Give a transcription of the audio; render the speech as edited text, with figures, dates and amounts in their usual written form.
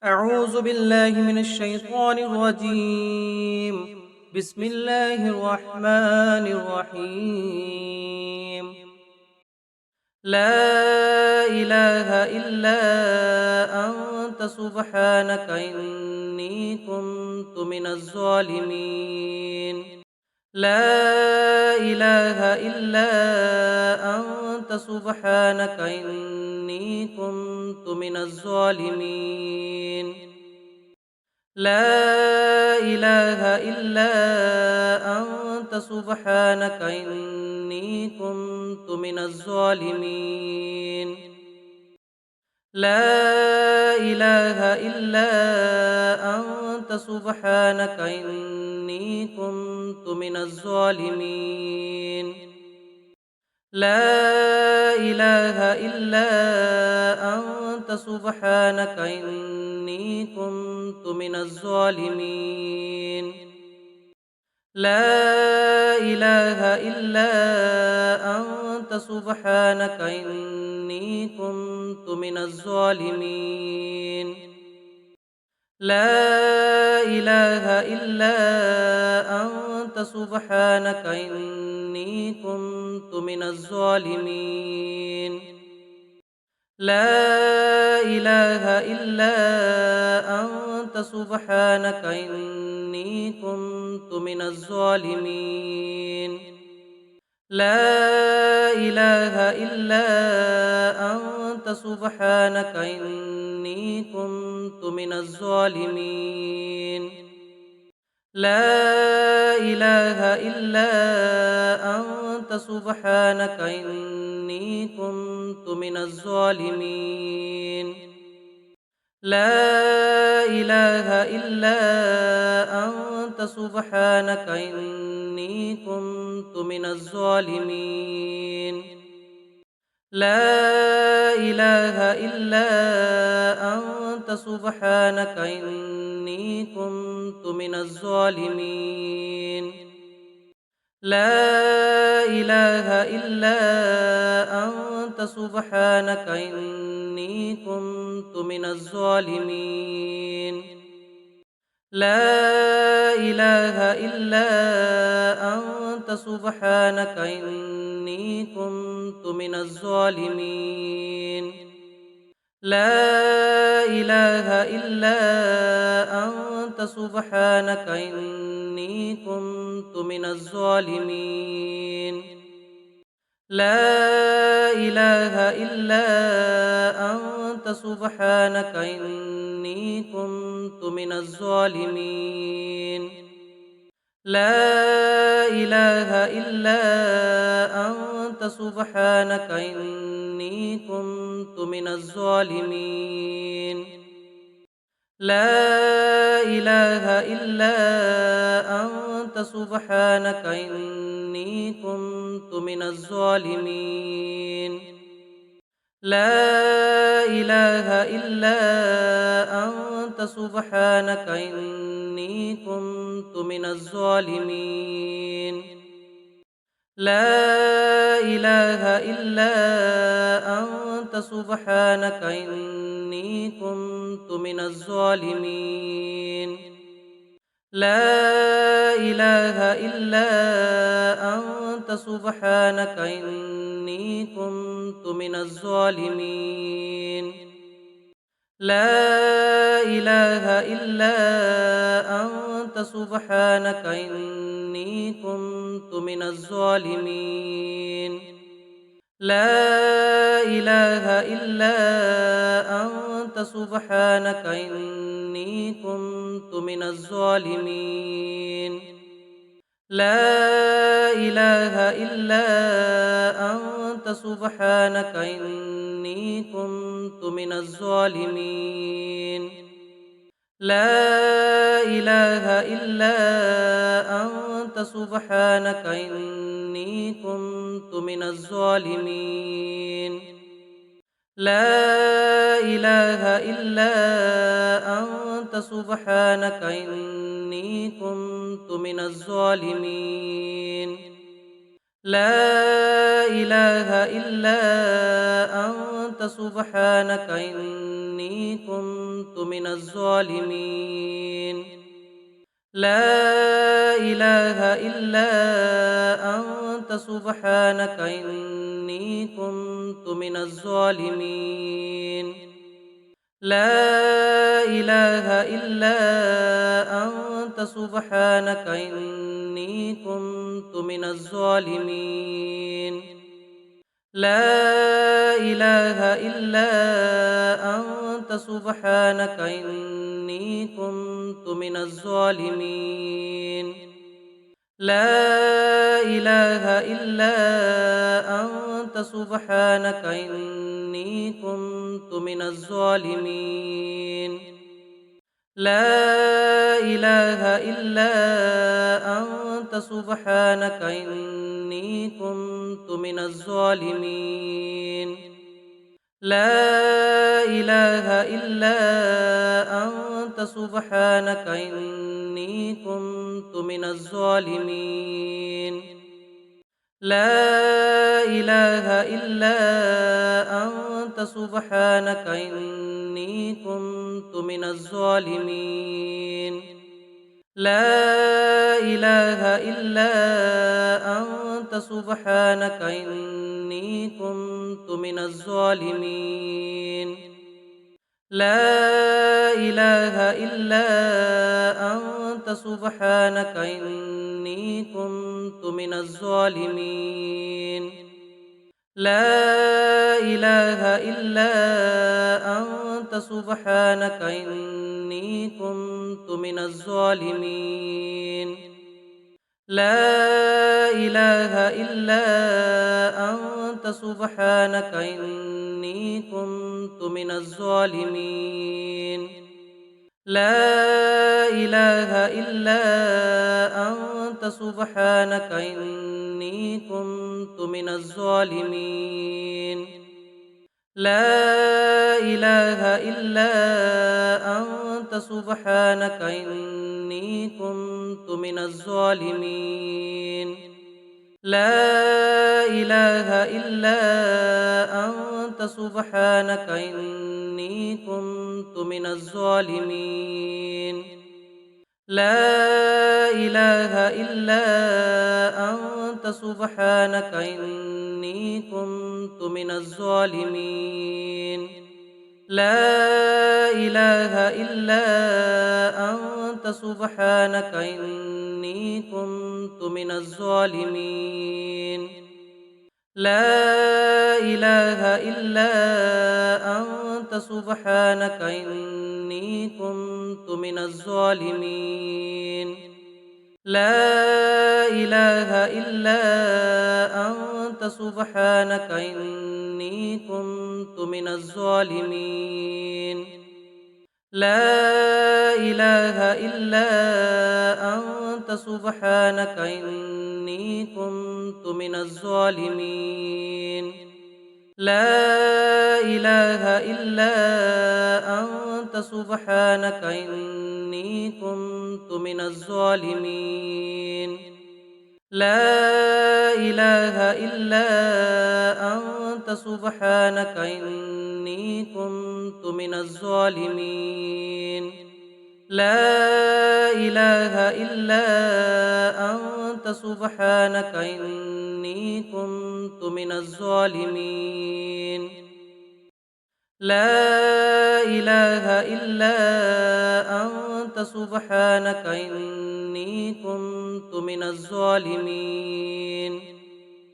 أعوذ بالله من الشيطان الرجيم. بسم الله الرحمن الرحيم. لا إله إلا أنت سبحانك إني كنت من الظالمين. لا إله إلا أنت سبحانك إني كنت من الظالمين. لا إله إلا أنت سبحانك إني كنت من الظالمين. لا إله إلا أنت سبحانك إني كنت من الظالمين. لا إله إلا أنت سبحانك إني كنت من الظالمين. لا إله إلا أنت سبحانك إني كنت من الظالمين. لا إله إلا أنت سبحانك إني كنت من الظالمين. لا إله إلا أنت سبحانك إني كنت من الظالمين. لا إله إلا أنت سبحانك إني كنت من الظالمين. لا إله إلا أنت سبحانك إني كنت من الظالمين. لا إله إلا أنت سبحانك إني كنت من الظالمين. لا إله إلا أنت سبحانك إني كنت من الظالمين. لا إله إلا أنت سبحانك إني كنت من الظالمين. لا إله إلا أنت سبحانك إني كنت من الظالمين. لا إله إلا أنت سبحانك إني كنت من الظالمين. لا إله إلا أنت سبحانك إني كنت من الظالمين. لا إله إلا أنت سبحانك إني كنت من الظالمين. لا إله إلا أنت سبحانك إني كنت من الظالمين. لا إله إلا أنت سبحانك إني كنت من الظالمين. لا إله إلا أنت سبحانك إني كنت من الظالمين. لا إله إلا أنت سبحانك إني كنت من الظالمين. لا إله إلا أنت سبحانك إني كنت من الظالمين. لا إله إلا أنت سبحانك إني كنت من الظالمين. لا إله إلا أنت سبحانك إني كنت من الظالمين. لا إله إلا أنت سبحانك إني كنت من الظالمين. لا إله إلا أنت سبحانك إني كنت من الظالمين. لا إله إلا أنت سبحانك إني كنت من الظالمين لا إله إلا أنت سبحانك إني كنت من الظالمين لا إله إلا أنت سبحانك إني كنت من الظالمين لا إله إلا أنت سبحانك إني كنت من الظالمين لا إله إلا أنت سبحانك إني كنت من الظالمين لا إله إلا أنت سبحانك إني كنت من الظالمين لا إله إلا أنت سبحانك إني كنت من الظالمين لا إله إلا أنت سبحانك إني كنت من الظالمين لا إله إلا أنت سبحانك إني كنت من الظالمين لا إله إلا أنت سبحانك إني كنت من الظالمين لا إله إلا أنت سبحانك إني كنت من الظالمين لا إله إلا أنت سبحانك إني كنت من الظالمين لا إله إلا أنت سبحانك إني كنت من الظالمين لا إله إلا أنت سبحانك إني كنت من الظالمين لا إله إلا أنت سبحانك إني كنت من الظالمين لا إله إلا أنت سبحانك إني كنت من الظالمين لا إله إلا أنت سبحانك إني كنت من الظالمين لا إله إلا أنت سبحانك إني كنت من الظالمين لا إله إلا أنت سبحانك إني كنت من الظالمين لا إله إلا أنت سبحانك إني كنت من الظالمين لا إله إلا أنت سبحانك إني كنت من الظالمين لا إله إلا أنت سبحانك إني كنت من الظالمين لا إله إلا أنت سبحانك إني كنت من الظالمين لا إله إلا أنت سبحانك إني كنت من الظالمين